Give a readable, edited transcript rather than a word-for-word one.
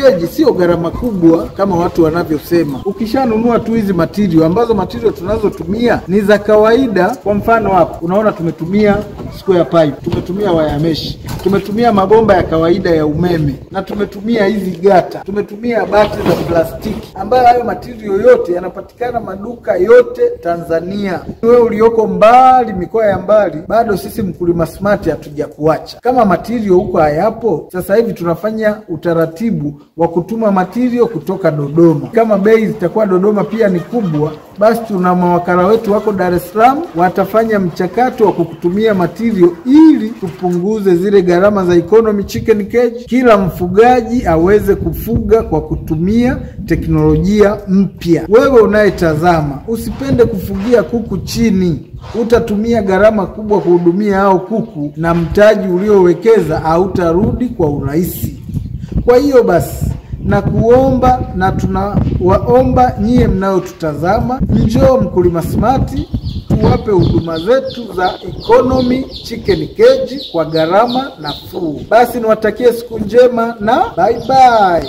cage sio gharama kubwa kama watu wanavyosema. Ukishanunua tu hizi material ambazo material tunazotumia ni za kawaida. Kwa mfano hapo unaona tumetumia square pipe, tumetumia wire mesh, tumetumia mabomba ya kawaida ya umeme, na tumetumia hizi gata, tumetumia bati za plastiki, ambayo hayo material yote yanapatikana maduka yote Tanzania. Wewe ulioko mbali, mikoa ya mbali, bado sisi Mkulima Smart hatujakuacha. Kama material huko hayapo, sasa hivi tunafanya utaratibu wa kutuma material kutoka Dodoma. Kama bei zitakuwa Dodoma pia ni kubwa, basi tuna mawakala wetu wako Dar es Salaam, watafanya mchakato wa kukutumia material ili tupunguze zile gharama za economy chicken cage. Kila mfugaji aweze kufuga kwa kutumia teknolojia mpya. Wewe unayetazama, usipende kufugia kuku chini. Utatumia gharama kubwa kuhudumia hao kuku, na mtaji uliowekeza hautarudi kwa urahisi. Kwa hiyo basi, na kuomba na tunawaomba nyie mnayotutazama, njoo Mkulima Smart tuwape huduma zetu za economy chicken cage kwa gharama nafuu. Basi niwatakie siku njema na bye bye.